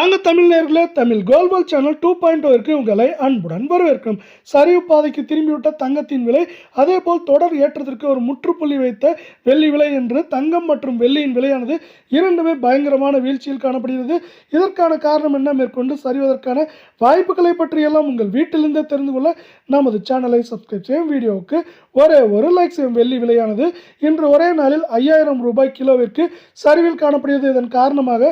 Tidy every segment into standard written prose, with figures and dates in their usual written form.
நாங்கள் தமிழ் நேயர்களே, தமிழ் கோல்வால் சேனல் 2.0 உங்களை அன்புடன் வரவேற்கிறோம். சரிவு பாதைக்கு திரும்பிவிட்ட தங்கத்தின் விலை, அதேபோல் தொடர் ஏற்றத்திற்கு ஒரு முற்றுப்புள்ளி வைத்த வெள்ளி விலை என்று தங்கம் மற்றும் வெள்ளியின் விலையானது இரண்டுமே பயங்கரமான வீழ்ச்சியில் காணப்படுகிறது. இதற்கான காரணம் என்ன, மேற்கொண்டு சரிவதற்கான வாய்ப்புகளை பற்றியெல்லாம் உங்கள் வீட்டிலிருந்தே தெரிந்து கொள்ள நமது சேனலை சப்ஸ்கிரைப் செய்யும். வீடியோவுக்கு ஒரே ஒரு லைக் செய்யும். வெள்ளி விலையானது இன்று ஒரே நாளில் 5000 ரூபாய் கிலோவிற்கு சரிவில் காணப்படுகிறது. இதன் காரணமாக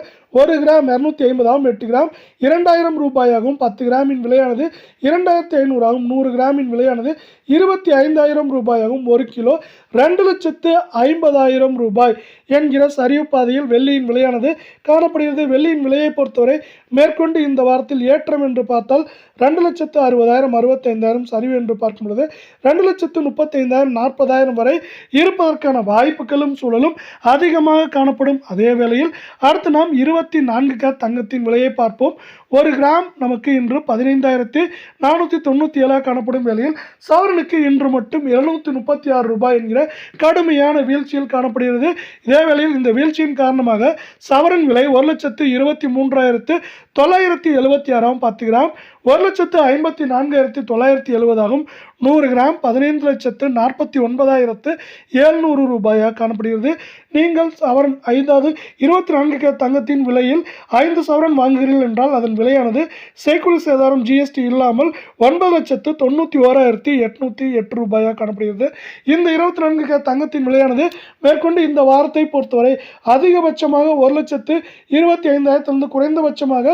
1 கிராம் 250 8 கிராம் 2000 ரூபாயாகவும், 10 கிராமின் விலையானது 2500 ஆகும், 100 கிராமின் விலையானது 25000 ரூபாயாகவும், 1 கிலோ 2,50,000 ரூபாய் என்கிற சரிவு பாதையில் வெள்ளியின் விலையானது காணப்படுகிறது. வெள்ளியின் விலையை பொறுத்தவரை மேற்கொண்டு இந்த வாரத்தில் ஏற்றம் என்று பார்த்தால் 2,60,000 65,000 சரிவு என்று பார்க்கும் பொழுது 2,35,000 40,000 வரை இருப்பதற்கான வாய்ப்புகளும் சூழலும் அதிகமாக காணப்படும். அதே வேளையில் அடுத்து நாம் 24 கேரட் தங்கத்தின் விலையை பார்ப்போம். 1 கிராம் நமக்கு இன்று 15,497 காணப்படும் வேளையில் சவரனுக்கு இன்று மட்டும் 736 ரூபாய் என்கிற கடுமையான வீழ்ச்சியில் காணப்படுகிறது. இதே வேளையில் இந்த வீழ்ச்சியின் காரணமாக சவரன் விலை 1,24,976 ஆகும், 10 கிராம் 1,54,970 ஆகும், 100 கிராம் 15,49,700 ரூபாயாக காணப்படுகிறது. நீங்கள் சவரன் 24 கேரட் தங்கத்தின் விலையில் 5 சவரன் வாங்குகிறீர்கள் என்றால் அதன் விலையானது செய்கூலி சேதாரம் ஜிஎஸ்டி இல்லாமல் 9,91,808 ரூபாயாக காணப்படுகிறது. இந்த 24 கேரட் தங்கத்தின் விலையானது மேற்கொண்டு இந்த வாரத்தை பொறுத்தவரை அதிகபட்சமாக 1,25,000 குறைந்தபட்சமாக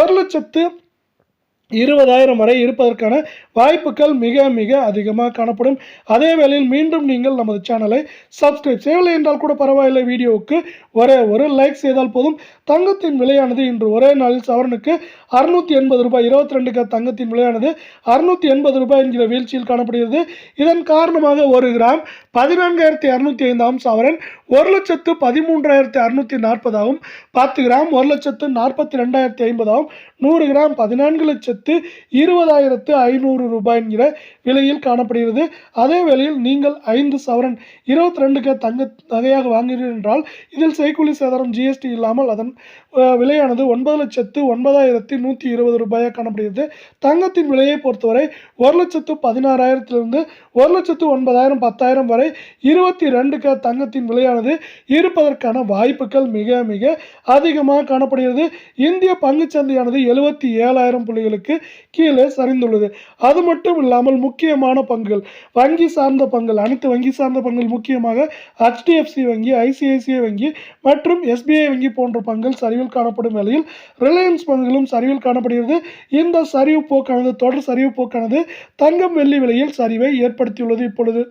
1,20,000 வரை இருப்பதற்கான வாய்ப்புகள் மிக மிக அதிகமாக காணப்படும். அதே வேளையில் மீண்டும் நீங்கள் நமது சேனலை சப்ஸ்கிரைப் செய்யவில்லை என்றால் கூட பரவாயில்லை, வீடியோவுக்கு ஒரே ஒரு லைக் செய்தால் போதும். தங்கத்தின் விலையானது இன்று ஒரே நாளில் சவரனுக்கு 680 ரூபாய், 22 கேரட் தங்கத்தின் விலையானது 680 ரூபாய் என்கிற வீழ்ச்சியில் காணப்படுகிறது. இதன் காரணமாக 1 கிராம் 14,205 ஆகும், சவரன் 1,13,640 ஆகும், 10 கிராம் 1,42,050 ஆகும், 100 கிராம் 14,20,500 ரூபாய் என்கிற விலையில் காணப்படுகிறது. அதே வேளையில் நீங்கள் 5 சவரன் 22 கேரட் தங்க நகையாக வாங்குகிறீர்கள் என்றால் இதில் செய்கூலி சேதாரம் ஜிஎஸ்டி இல்லாமல் அதன் விலையானது 9,09,120 ரூபாயாக காணப்படுகிறது. தங்கத்தின் விலையை பொறுத்தவரை 1,16,000 1,09,000 10,000 வரை 22 கேரட் தங்கத்தின் விலையானது இருப்பதற்கான வாய்ப்புகள் மிக மிக அதிகமாக காணப்படுகிறது. இந்திய பங்குச்சந்தையானது 77,000 புள்ளிகளுக்கு கீழே சரிந்துள்ளது. அது மட்டும் இல்லாமல் முக்கியமான பங்குகள், வங்கி சார்ந்த பங்குகள், அனைத்து வங்கி சார்ந்த பங்குகள் முக்கியமாக HDFC வங்கி, ICICI வங்கி மற்றும் SBI வங்கி போன்ற பங்குகள் சரிவில் காணப்படும் வேளையில் ரிலையன்ஸ் பங்குகளும் சரிவில் காணப்படுகிறது. இந்த சரிவு போக்கானது தொடர் சரிவு போக்கானது தங்கம் வெள்ளி விலையில் சரிவை ஏற்படுத்தியுள்ளது. இப்பொழுது